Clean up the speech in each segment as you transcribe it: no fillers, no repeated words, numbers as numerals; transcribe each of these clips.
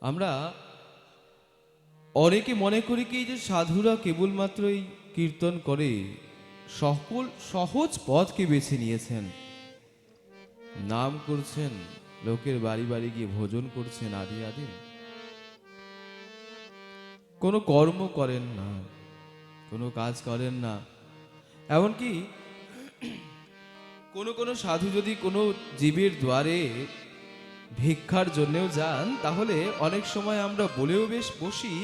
আমরা অনেকে মনে করি কি যে সাধুরা কেবলমাত্রই কীর্তন করে, সকল সহজ পথকে বেছে নিয়েছেন, নাম করছেন, লোকের বাড়ি বাড়ি গিয়ে ভোজন করছেন, আদি আদি কোনো কর্ম করেন না, কোনো কাজ করেন না। এমনকি কোনো কোনো সাধু যদি কোনো জীবের দ্বারে ভিক্ষার জন্যেও যান, তাহলে অনেক সময় আমরা বলেও বেশ বসি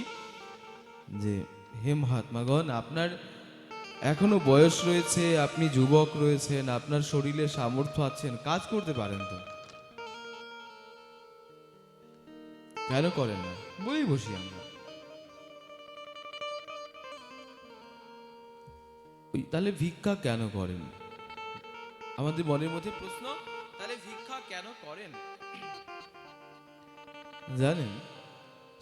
যে হে মহাত্মাগণ, আপনার এখনো বয়স রয়েছে, আপনি যুবক রয়েছেন, আপনার শরীরে সামর্থ্য আছেন, কাজ করতে পারেন তো, কেন করেন না বলেই বসি আমরা। তাহলে ভিক্ষা কেন করেন? আমাদের মনের মধ্যে প্রশ্ন, তাহলে ভিক্ষা কেন করেন? জানেন,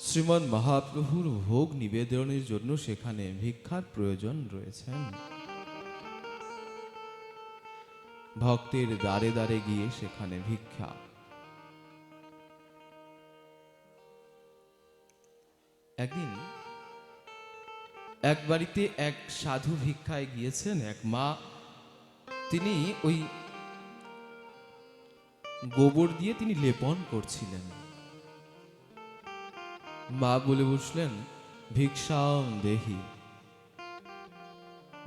শ্রীমন মহাপ্রভুর ভোগ নিবেদনের জন্য সেখানে ভিক্ষার প্রয়োজন রয়েছেন। ভক্তের দ্বারে দ্বারে গিয়ে সেখানে ভিক্ষা। একদিন এক বাড়িতে এক সাধু ভিক্ষায় গিয়েছেন। এক মা, তিনি ওই গোবর দিয়ে তিনি লেপন করছিলেন। মা বলে বসলেন, ভিক্ষাম দেহি।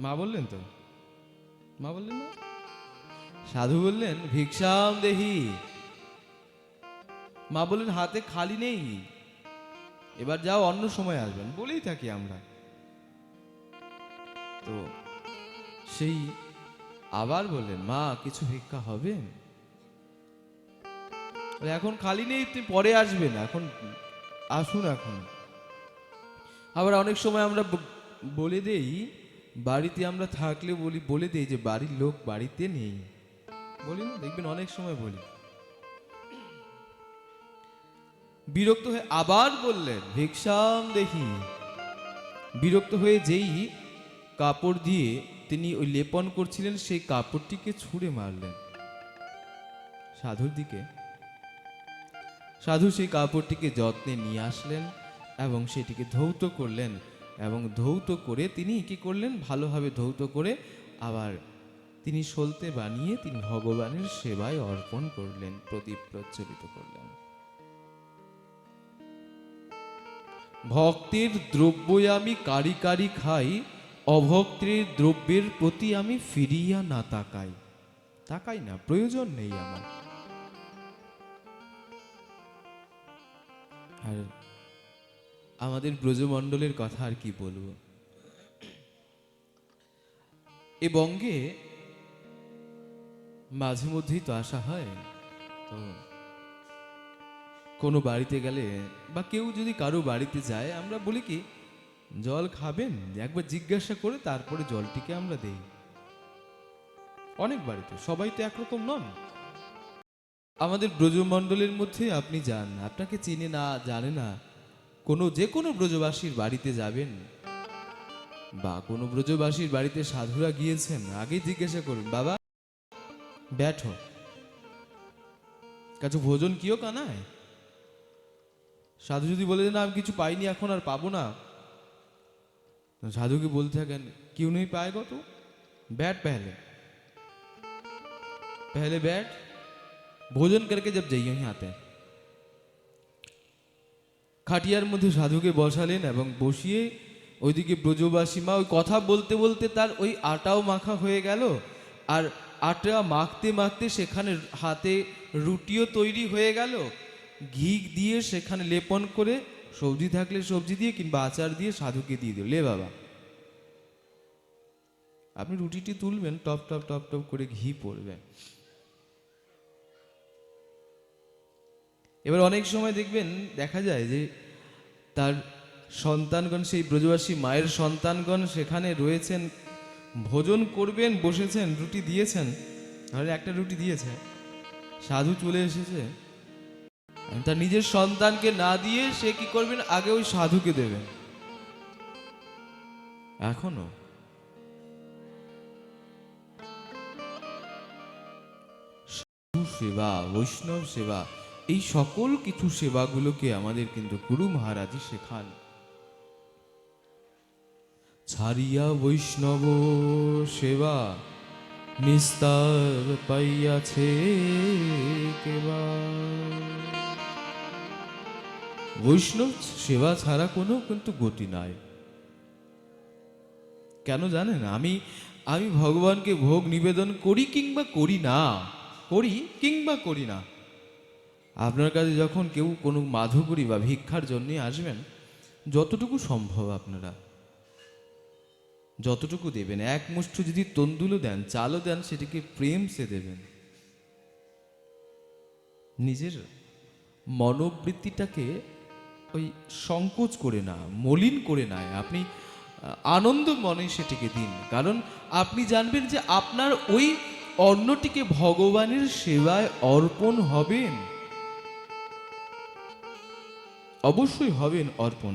মা বললেন তো, মা বললেন না, সাধু বললেন ভিক্ষাম দেহি। মা বললেন হাতে খালি নেই, এবার যাও, অন্য সময় আসবেন, বলেই থাকি আমরা। তো সেই আবার বললেন, মা কিছু ভিক্ষা হবে? এখন খালি নেই, তুই পরে আসবেন, এখন আসুন এখন। আবার অনেক সময় আমরা বলে দেই, বাড়িতে আমরা থাকলে বলে দেই যে বাড়ির লোক বাড়িতে নেই, বলি না? দেখবেন অনেক সময় বলি। বিরক্ত হয়ে আবার বললেন ভিক্ষাম দেখি। বিরক্ত হয়ে যেই কাপড় দিয়ে তিনি ওই লেপন করছিলেন, সেই কাপড়টিকে ছুঁড়ে মারলেন সাধুর দিকে। সাধু সেই কাপড়টিকে যত্নে নিয়ে আসলেন এবং সেটিকে ধৌত করলেন, এবং ধৌত করে তিনি কি করলেন, ভালোভাবে ধৌত করে আবার তিনি সলতে বানিয়ে তিনি ভগবানের সেবায় অর্পণ করলেন, প্রদীপ প্রজ্বলিত করলেন। ভক্তের দ্রব্যই আমি কারি কারি খাই, অভক্তের দ্রব্যের প্রতি আমি ফিরিয়া না তাকাই। তাকাই না, প্রয়োজন নেই আমার। আর আমাদের ব্রজমণ্ডলের কথা আর কি বলবো। এ বঙ্গে মাঝে মধ্যেই তো আসা হয়, তো কোনো বাড়িতে গেলে বা কেউ যদি কারো বাড়িতে যায়, আমরা বলি কি, জল খাবেন, একবার জিজ্ঞাসা করে তারপরে জলটিকে আমরা দেই। অনেক বাড়িতে, সবাই তো একরকম নন। আমাদের ব্রজমণ্ডলের মধ্যে আপনি যান, আপনাকে চিনে না জানে না, যে কোনো ব্রজবাসীর বাড়িতে যাবেন বা কোনো ব্রজবাসীর বাড়িতে সাধুরা গিয়েছেন, আগে জিজ্ঞাসা করুন, বাবা बैठो, কাছে ভোজন কিও কানায়? সাধু যদি বলে না আমি কিছু পাইনি, এখন আর পাবো না, साधु की बोलते हैं क्यों नहीं पाएगा तू, बैठ पहले, पहले बैठ, भोजन करके जब जाइए यहाँ आते हैं। খাটিয়ার মধ্যে সাধুকে বসালেন এবং বসিয়ে ওইদিকে ব্রজবাসী মা ওই কথা বলতে বলতে তার ওই আটাও মাখা হয়ে গেল, আর আটা মাখতে মাখতে সেখানে হাতে রুটিও তৈরি হয়ে গেল, ঘি দিয়ে সেখানে লেপন করে, সবজি থাকলে সবজি দিয়ে কিংবা আচার দিয়ে সাধুকে দিয়ে দিল, লে বাবা। আপনি রুটিটি তুলবেন, টপ টপ টপ টপ করে ঘি পড়বে। এবার অনেক সময় দেখবেন, দেখা যায় যে তার সন্তানগণ, সেই ব্রজবাসী মায়ের সন্তানগণ সেখানে রয়েছেন, ভোজন করবেন, বসেছেন, রুটি দিয়েছেন, তাহলে একটা রুটি দিয়েছে, সাধু চলে এসেছে, তার নিজের সন্তানকে না দিয়ে সে কি করবেন, আগে ওই সাধুকে দেবেন। এখনো সাধু সেবা, বৈষ্ণব সেবা, এই সকল কিছু সেবাগুলোকে আমাদের কিন্তু গুরু মহারাজই শেখান। ছাড়িয়া বৈষ্ণব সেবা নিস্তার পাইয়াছে কেবা। বৈষ্ণব সেবা ছাড়া কোনো কিন্তু গতি নাই। কেন জানেন? আমি ভগবানকে ভোগ নিবেদন করি কিংবা করি না, করি কিংবা করি না, আপনার কাছে যখন কেউ কোনো মাধুকরী বা ভিক্ষার জন্য আসবেন, যতটুকু সম্ভব আপনারা যতটুকু দেবেন, এক মুষ্ঠ যদি তন্দুলও দেন, চালও দেন, সেটিকে প্রেম সে দেবেন। নিজের মনোবৃত্তিটাকে ওই সংকোচ করে না, মলিন করে না, আপনি আনন্দ মনে সেটিকে দিন। কারণ আপনি জানবেন যে আপনার ওই অন্নটিকে ভগবানের সেবায় অর্পণ হবেন, অবশ্যই হবেন অর্পণ।